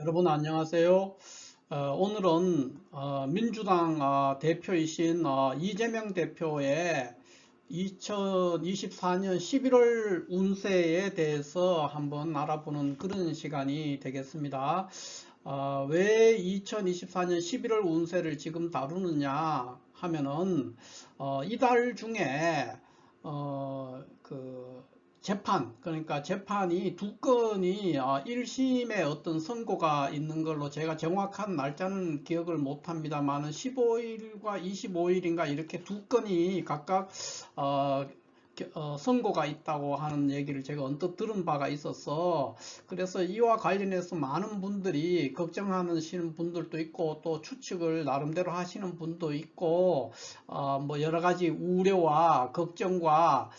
여러분 안녕하세요. 오늘은 민주당 대표이신 이재명 대표의 2024년 11월 운세에 대해서 한번 알아보는 그런 시간이 되겠습니다. 왜 2024년 11월 운세를 지금 다루느냐 하면은 이달 중에 그 재판, 그러니까 재판이 두 건이 1심에 어떤 선고가 있는 걸로 제가 정확한 날짜는 기억을 못 합니다만은 15일과 25일인가 이렇게 두 건이 각각 선고가 있다고 하는 얘기를 제가 언뜻 들은 바가 있어서, 그래서 이와 관련해서 많은 분들이 걱정하시는 분들도 있고 또 추측을 나름대로 하시는 분도 있고, 뭐 여러 가지 우려와 걱정과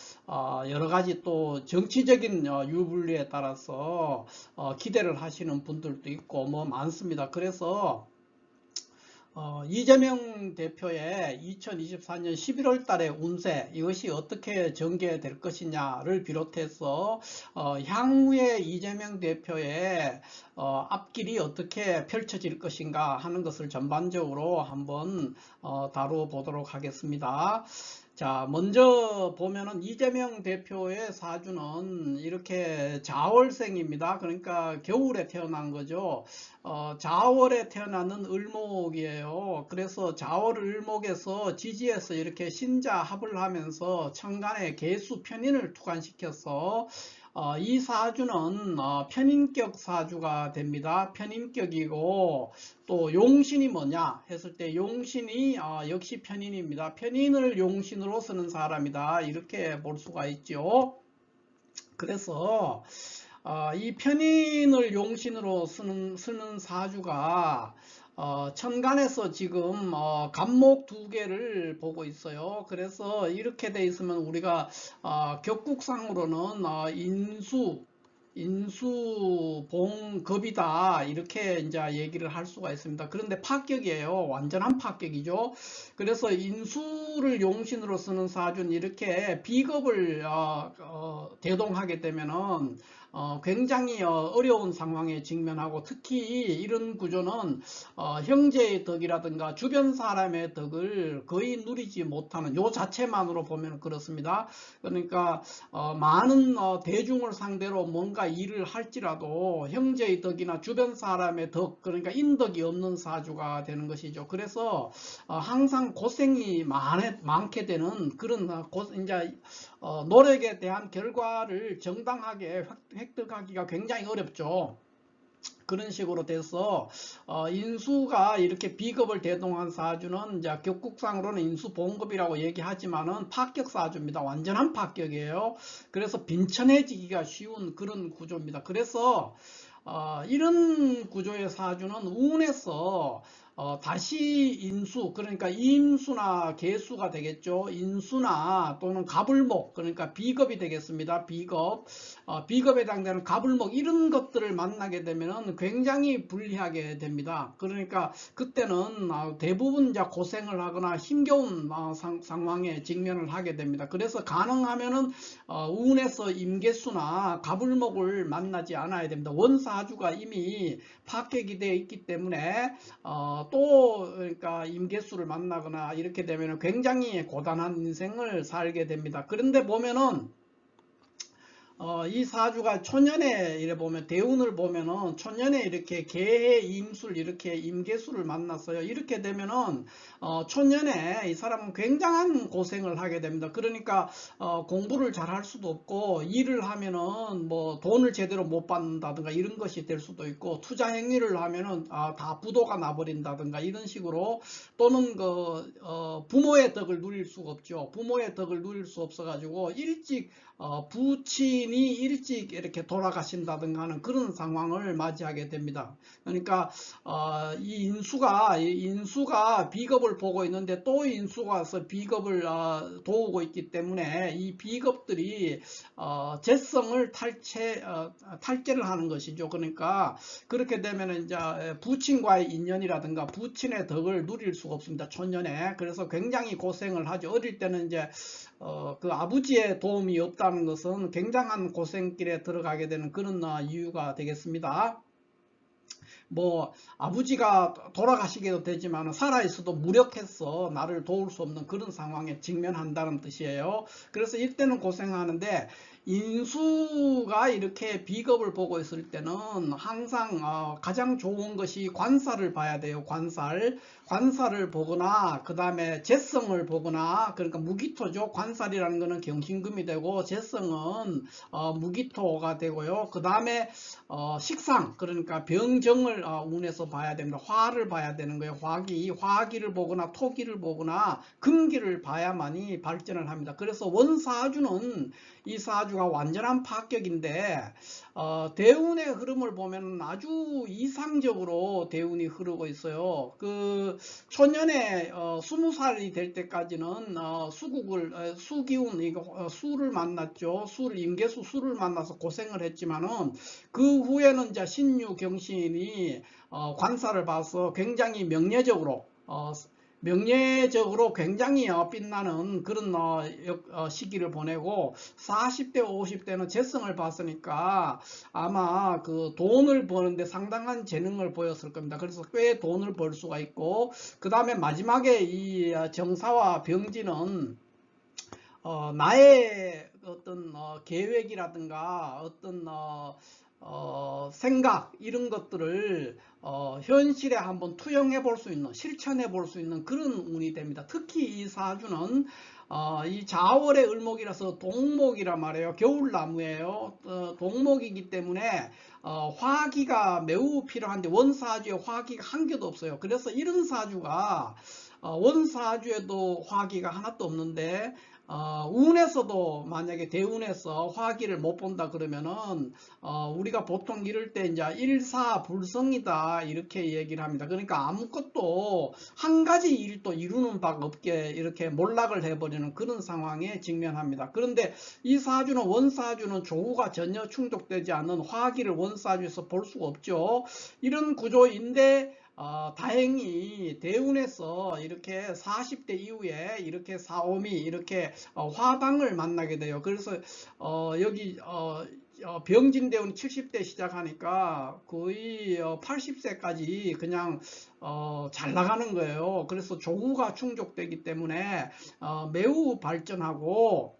여러 가지 또 정치적인 유불리에 따라서 기대를 하시는 분들도 있고 뭐 많습니다. 그래서 이재명 대표의 2024년 11월 달의 운세, 이것이 어떻게 전개될 것이냐를 비롯해서 향후에 이재명 대표의 앞길이 어떻게 펼쳐질 것인가 하는 것을 전반적으로 한번 다뤄보도록 하겠습니다. 자, 먼저 보면은 이재명 대표의 사주는 이렇게 자월생입니다. 그러니까 겨울에 태어난 거죠. 자월에 태어나는 을목이에요. 그래서 자월 을목에서 지지에서 이렇게 신자합을 하면서 천간에 계수 편인을 투관시켜서 이 사주는 편인격 사주가 됩니다. 편인격이고, 또 용신이 뭐냐 했을 때 용신이 역시 편인입니다. 편인을 용신으로 쓰는 사람이다, 이렇게 볼 수가 있죠. 그래서 이 편인을 용신으로 쓰는 사주가 천간에서 지금 간목 두 개를 보고 있어요. 그래서 이렇게 돼 있으면 우리가 격국상으로는 인수봉급이다, 이렇게 이제 얘기를 할 수가 있습니다. 그런데 파격이에요. 완전한 파격이죠. 그래서 인수를 용신으로 쓰는 사주는 이렇게 비겁을 대동하게 되면은 굉장히 어려운 상황에 직면하고, 특히 이런 구조는 형제의 덕이라든가 주변 사람의 덕을 거의 누리지 못하는, 요 자체만으로 보면 그렇습니다. 그러니까 많은 대중을 상대로 뭔가 일을 할지라도 형제의 덕이나 주변 사람의 덕, 그러니까 인덕이 없는 사주가 되는 것이죠. 그래서 항상 고생이 많게 되는 그런 이제 노력에 대한 결과를 정당하게 획득하기가 굉장히 어렵죠. 그런 식으로 돼서 인수가 이렇게 비겁을 대동한 사주는 이제 격국상으로는 인수봉급이라고 얘기하지만은 파격 사주입니다. 완전한 파격이에요. 그래서 빈천해지기가 쉬운 그런 구조입니다. 그래서 이런 구조의 사주는 운에서 다시 인수, 그러니까 임수나 계수가 되겠죠. 인수나 또는 갑을목, 그러니까 비겁이 되겠습니다. 비겁에 해당되는 갑을목, 이런 것들을 만나게 되면 굉장히 불리하게 됩니다. 그러니까 그때는 대부분 이제 고생을 하거나 힘겨운 상황에 직면을 하게 됩니다. 그래서 가능하면은 운에서 임계수나 갑을목을 만나지 않아야 됩니다. 원사주가 이미 파격이 되어 있기 때문에 또 그러니까 임계수를 만나거나 이렇게 되면 굉장히 고단한 인생을 살게 됩니다. 그런데 보면은 이 사주가 초년에 이래 보면, 대운을 보면은 초년에 이렇게 개해 임술, 이렇게 임계수를 만났어요. 이렇게 되면은 초년에 이 사람은 굉장한 고생을 하게 됩니다. 그러니까 공부를 잘 할 수도 없고, 일을 하면은 뭐 돈을 제대로 못 받는다든가 이런 것이 될 수도 있고, 투자 행위를 하면은 다 부도가 나버린다든가 이런 식으로, 또는 그 부모의 덕을 누릴 수가 없죠. 부모의 덕을 누릴 수 없어 가지고 일찍 부친이 일찍 이렇게 돌아가신다든가 하는 그런 상황을 맞이하게 됩니다. 그러니까 이 인수가 비겁을 보고 있는데 또 인수가 와서 비겁을 도우고 있기 때문에 이 비겁들이 재성을 탈제를 하는 것이죠. 그러니까 그렇게 되면 이제 부친과의 인연이라든가 부친의 덕을 누릴 수가 없습니다. 초년에. 그래서 굉장히 고생을 하죠. 어릴 때는 이제 그 아버지의 도움이 없다는 것은 굉장한 고생길에 들어가게 되는 그런 이유가 되겠습니다. 뭐 아버지가 돌아가시게도 되지만 살아있어도 무력해서 나를 도울 수 없는 그런 상황에 직면한다는 뜻이에요. 그래서 이때는 고생하는데, 인수가 이렇게 비겁을 보고 있을 때는 항상 가장 좋은 것이 관살을 봐야 돼요. 관살을 보거나, 그 다음에 재성을 보거나. 그러니까 무기토죠. 관살이라는 거는 경신금이 되고, 재성은 무기토가 되고요. 그 다음에 식상, 그러니까 병정을 운에서 봐야 됩니다. 화를 봐야 되는 거예요. 화기를 보거나 토기를 보거나 금기를 봐야만이 발전을 합니다. 그래서 원사주는, 이 사주가 완전한 파격인데, 대운의 흐름을 보면 아주 이상적으로 대운이 흐르고 있어요. 그 초년에 20살이 될 때까지는 수기운, 이거 수를 만났죠. 임계수 수를 만나서 고생을 했지만은, 그 후에는 이제 신유 경신이 관사를 봐서 굉장히 명예적으로 굉장히 빛나는 그런 시기를 보내고, 40대 50대는 재성을 봤으니까 아마 그 돈을 버는데 상당한 재능을 보였을 겁니다. 그래서 꽤 돈을 벌 수가 있고, 그 다음에 마지막에 이 정사와 병진은 나의 어떤 계획이라든가 어떤 생각, 이런 것들을 현실에 한번 투영해 볼 수 있는, 실천해 볼 수 있는 그런 운이 됩니다. 특히 이 사주는 이 자월의 을목이라서 동목이란 말이에요. 겨울나무예요. 동목이기 때문에 화기가 매우 필요한데, 원사주에 화기가 한 개도 없어요. 그래서 이런 사주가 원사주에도 화기가 하나도 없는데, 운에서도 만약에 대운에서 화기를 못 본다 그러면은 우리가 보통 이럴 때 이제 일사불성이다 이렇게 얘기를 합니다. 그러니까 아무것도 한 가지 일도 이루는 바가 없게 이렇게 몰락을 해버리는 그런 상황에 직면합니다. 그런데 이 사주는, 원사주는 조후가 전혀 충족되지 않는 화기를 원사주에서 볼 수가 없죠. 이런 구조인데, 다행히 대운에서 이렇게 40대 이후에 이렇게 사오미, 이렇게 화방을 만나게 돼요. 그래서 여기 병진대운 70대 시작하니까 거의 80세까지 그냥 잘 나가는 거예요. 그래서 조후가 충족되기 때문에 매우 발전하고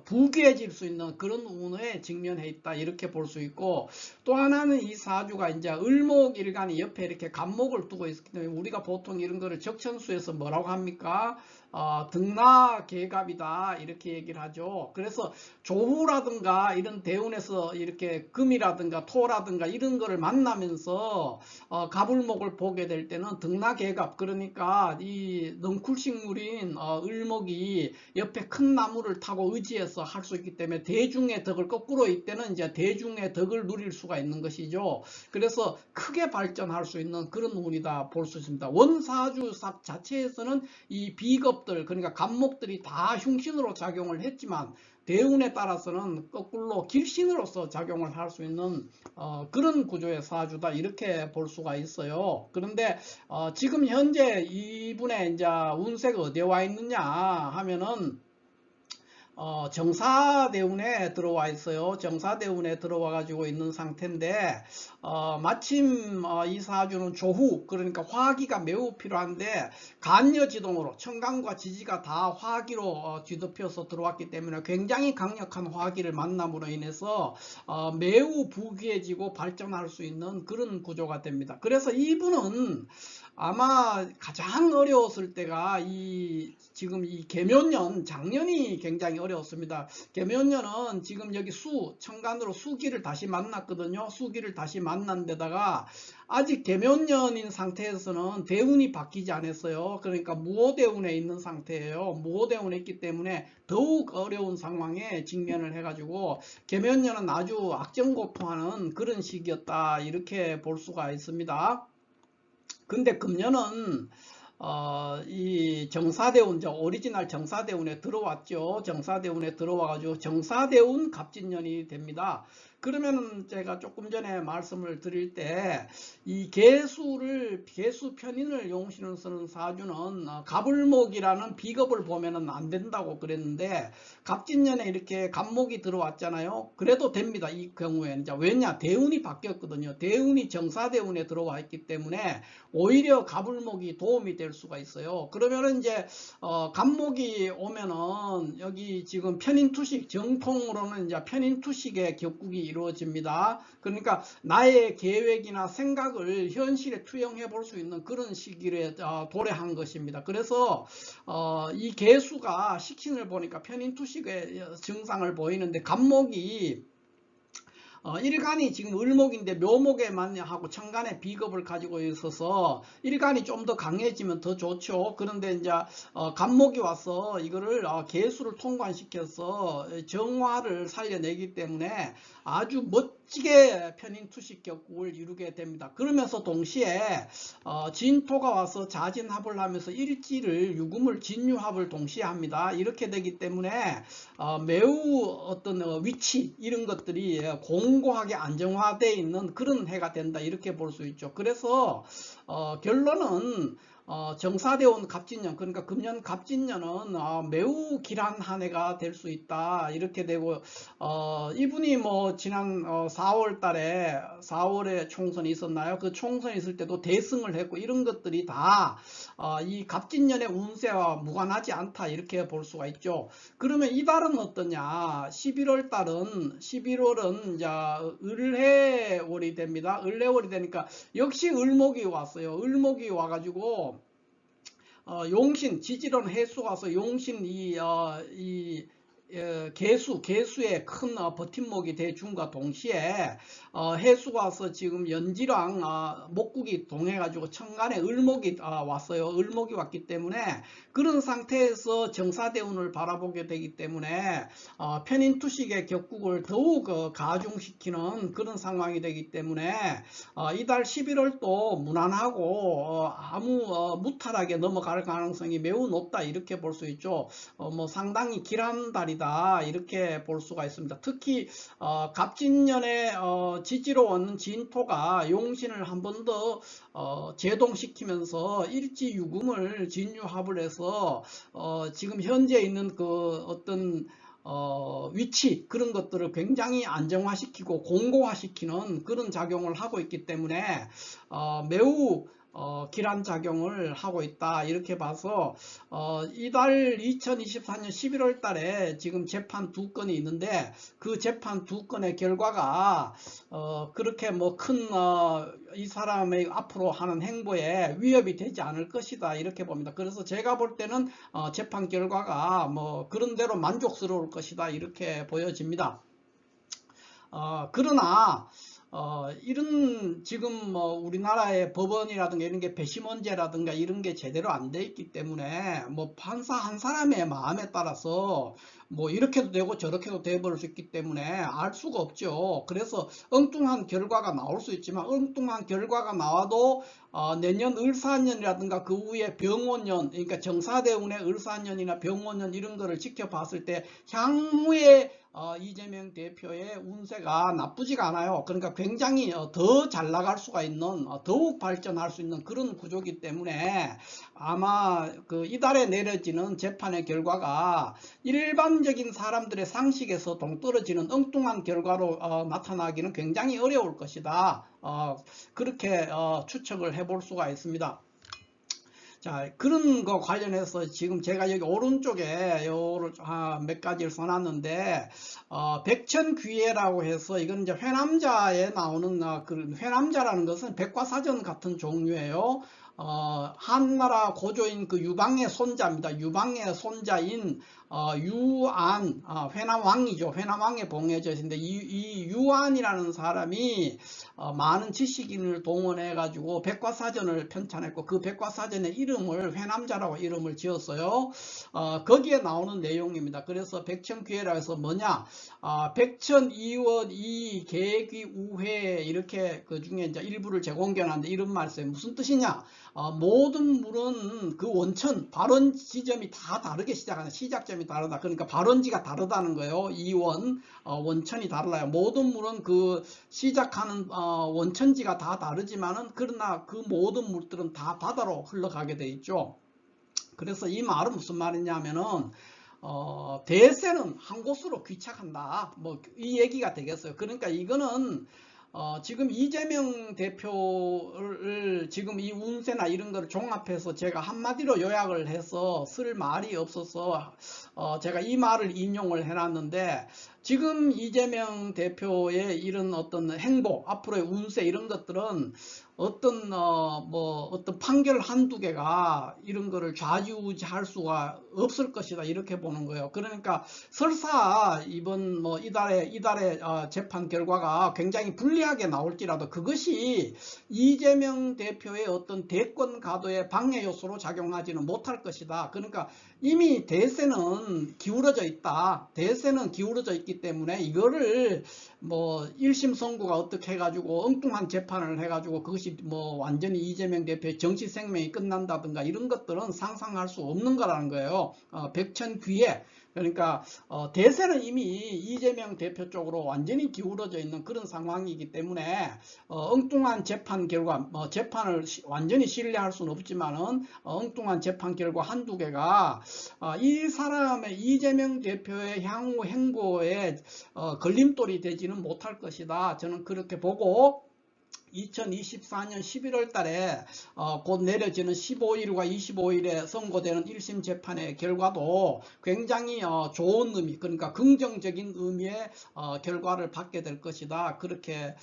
부귀해질 수 있는 그런 운에 직면해 있다 이렇게 볼 수 있고, 또 하나는 이 사주가 이제 을목일간이 옆에 이렇게 간목을 두고 있기 때문에 우리가 보통 이런 거를 적천수에서 뭐라고 합니까? 등나계갑이다 이렇게 얘기를 하죠. 그래서 조후라든가 이런 대운에서 이렇게 금이라든가 토라든가 이런 거를 만나면서 갑을목을 보게 될 때는 등나계갑, 그러니까 이 넝쿨식물인 을목이 옆에 큰 나무를 타고 의지해서 할 수 있기 때문에 대중의 덕을, 거꾸로 이때는 이제 대중의 덕을 누릴 수가 있는 것이죠. 그래서 크게 발전할 수 있는 그런 운이다 볼 수 있습니다. 원사주 자체에서는 이 비겁들, 그러니까 간목들이 다 흉신으로 작용을 했지만, 대운에 따라서는 거꾸로 길신으로서 작용을 할 수 있는 그런 구조의 사주다 이렇게 볼 수가 있어요. 그런데 지금 현재 이분의 이제 운세가 어디에 와 있느냐 하면은 정사대운에 들어와 있어요. 정사대운에 들어와 가지고 있는 상태인데, 마침 이 사주는 조후, 그러니까 화기가 매우 필요한데, 간여지동으로 청강과 지지가 다 화기로 뒤덮여서 들어왔기 때문에 굉장히 강력한 화기를 만남으로 인해서 매우 부귀해지고 발전할 수 있는 그런 구조가 됩니다. 그래서 이분은 아마 가장 어려웠을 때가 지금 이 계묘년, 작년이 굉장히 어려웠습니다. 계묘년은 지금 여기 청간으로 수기를 다시 만났거든요. 수기를 다시 만난 데다가 아직 계묘년인 상태에서는 대운이 바뀌지 않았어요. 그러니까 무호대운에 있는 상태예요. 무호대운에 있기 때문에 더욱 어려운 상황에 직면을 해가지고 계묘년은 아주 악정고통하는 그런 시기였다 이렇게 볼 수가 있습니다. 근데 금년은 이 정사대운, 오리지널 정사대운에 들어왔죠. 정사대운에 들어와가지고 정사대운 갑진년이 됩니다. 그러면은 제가 조금 전에 말씀을 드릴 때 이 개수 편인을 용신을 쓰는 사주는 갑을목이라는 비겁을 보면은 안 된다고 그랬는데 갑진년에 이렇게 갑목이 들어왔잖아요. 그래도 됩니다. 이 경우에는. 왜냐? 대운이 바뀌었거든요. 대운이 정사대운에 들어와 있기 때문에 오히려 갑을목이 도움이 될 수가 있어요. 그러면은 이제 갑목이 오면은 여기 지금 편인투식, 정통으로는 이제 편인투식의 격국이 이루어집니다. 그러니까 나의 계획이나 생각을 현실에 투영해 볼 수 있는 그런 시기에 도래한 것입니다. 그래서 이 개수가 식신을 보니까 편인투식의 증상을 보이는데 갑목이 일간이 지금 을목인데 묘목에만 하고 천간에 비겁을 가지고 있어서 일간이 좀 더 강해지면 더 좋죠. 그런데 이제 갑목이 와서 이거를 개수를 통관시켜서 정화를 살려내기 때문에 아주 멋지게 편인투식 격국을 이루게 됩니다. 그러면서 동시에 진토가 와서 자진합을 하면서 일지를 유금을 진유합을 동시에 합니다. 이렇게 되기 때문에 매우 어떤 위치 이런 것들이 공고하게 안정화되어 있는 그런 해가 된다 이렇게 볼 수 있죠. 그래서 결론은 정사대운 갑진년, 그러니까 금년 갑진년은 매우 길한 한 해가 될 수 있다 이렇게 되고, 이분이 뭐 지난 4월 달에 4월에 총선이 있었나요? 그 총선이 있을 때도 대승을 했고 이런 것들이 다 이 갑진년의 운세와 무관하지 않다 이렇게 볼 수가 있죠. 그러면 이달은 어떠냐? 11월은 이제 을해월이 됩니다. 을해월이 되니까 역시 을목이 왔어요. 을목이 와가지고 용신, 지지론 해수가 와서 용신 개수의 큰 버팀목이 돼준과 동시에 해수가 와서 지금 연지랑 목국이 동해가지고 천간에 을목이 왔어요. 을목이 왔기 때문에 그런 상태에서 정사대운을 바라보게 되기 때문에 편인투식의 격국을 더욱 가중시키는 그런 상황이 되기 때문에 이달 11월도 무난하고 아무 무탈하게 넘어갈 가능성이 매우 높다 이렇게 볼 수 있죠. 뭐 상당히 길한 달이다 이렇게 볼 수가 있습니다. 특히 갑진년에 지지로 오는 진토가 용신을 한 번 더 제동시키면서 일지유금을 진유합을 해서 지금 현재 있는 그 어떤 위치 그런 것들을 굉장히 안정화시키고 공고화시키는 그런 작용을 하고 있기 때문에 매우 길한 작용을 하고 있다 이렇게 봐서 이달 2024년 11월 달에 지금 재판 2건이 있는데 그 재판 2건의 결과가 그렇게 뭐 큰 이 사람의 앞으로 하는 행보에 위협이 되지 않을 것이다 이렇게 봅니다. 그래서 제가 볼 때는 재판 결과가 뭐 그런대로 만족스러울 것이다 이렇게 보여집니다. 그러나 이런 지금 뭐 우리나라의 법원이라든가 이런 게 배심원제라든가 이런 게 제대로 안 돼 있기 때문에 뭐 판사 한 사람의 마음에 따라서 뭐 이렇게도 되고 저렇게도 돼버릴 수 있기 때문에 알 수가 없죠. 그래서 엉뚱한 결과가 나올 수 있지만 엉뚱한 결과가 나와도 내년 을사년이라든가 그 후에 병원년, 그러니까 정사대운의 을사년이나 병원년 이런 거를 지켜봤을 때 향후에 이재명 대표의 운세가 나쁘지가 않아요. 그러니까 굉장히 더 잘 나갈 수가 있는 더욱 발전할 수 있는 그런 구조이기 때문에 아마 그 이달에 내려지는 재판의 결과가 일반적인 사람들의 상식에서 동떨어지는 엉뚱한 결과로 나타나기는 굉장히 어려울 것이다. 그렇게 추측을 해볼 수가 있습니다. 자, 그런 거 관련해서 지금 제가 여기 오른쪽에 몇 가지를 써놨는데, 백천귀해라고 해서 이건 이제 회남자에 나오는, 그 회남자라는 것은 백과사전 같은 종류예요. 한나라 고조인 그 유방의 손자입니다. 유방의 손자인 유안, 회남왕이죠. 회남왕의 봉해젓인데 이 유안이라는 사람이 많은 지식인을 동원해 가지고 백과사전을 편찬했고 그 백과사전의 이름을 회남자라고 이름을 지었어요. 거기에 나오는 내용입니다. 그래서 백천귀해라 해서 뭐냐, 백천이원 이 계기 우회 이렇게 그 중에 이제 일부를 제공견하는데 이런 말씀이 무슨 뜻이냐, 모든 물은 그 원천 발원 지점이 다 다르게 시작하는 시작점이 다르다. 그러니까 발원지가 다르다는 거예요. 이원 원천이 달라요. 모든 물은 그 시작하는 원천지가 다 다르지만은 그러나 그 모든 물들은 다 바다로 흘러가게 돼 있죠. 그래서 이 말은 무슨 말이냐면은 대세는 한 곳으로 귀착한다. 뭐 이 얘기가 되겠어요. 그러니까 이거는 지금 이재명 대표를 지금 이 운세나 이런 거를 종합해서 제가 한마디로 요약을 해서 쓸 말이 없어서 제가 이 말을 인용을 해놨는데, 지금 이재명 대표의 이런 어떤 행보, 앞으로의 운세 이런 것들은 어떤 어떤 판결 한두 개가 이런 거를 좌지우지할 수가 없을 것이다, 이렇게 보는 거예요. 그러니까 설사 이번 이달에 재판 결과가 굉장히 불리하게 나올지라도 그것이 이재명 대표의 어떤 대권 가도의 방해 요소로 작용하지는 못할 것이다. 그러니까 이미 대세는 기울어져 있다. 대세는 기울어져 있기 때문에 이거를 1심 선고가 어떻게 해가지고 엉뚱한 재판을 해가지고 그것이 완전히 이재명 대표의 정치 생명이 끝난다든가 이런 것들은 상상할 수 없는 거라는 거예요. 백천귀에. 그러니까 대세는 이미 이재명 대표 쪽으로 완전히 기울어져 있는 그런 상황이기 때문에 엉뚱한 재판 결과, 재판을 완전히 신뢰할 수는 없지만은 엉뚱한 재판 결과 한두 개가 이 사람의 이재명 대표의 향후 행보에 걸림돌이 되지는 못할 것이다. 저는 그렇게 보고 2024년 11월 달에 곧 내려지는 15일과 25일에 선고되는 1심 재판의 결과도 굉장히 좋은 의미, 그러니까 긍정적인 의미의 결과를 받게 될 것이다, 그렇게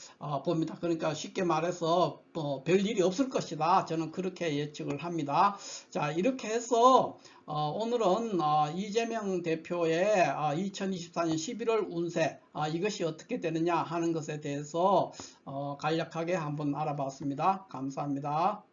봅니다. 그러니까 쉽게 말해서 별일이 없을 것이다, 저는 그렇게 예측을 합니다. 자, 이렇게 해서 오늘은 이재명 대표의 2024년 11월 운세, 이것이 어떻게 되느냐 하는 것에 대해서 간략하게 한번 알아봤습니다. 감사합니다.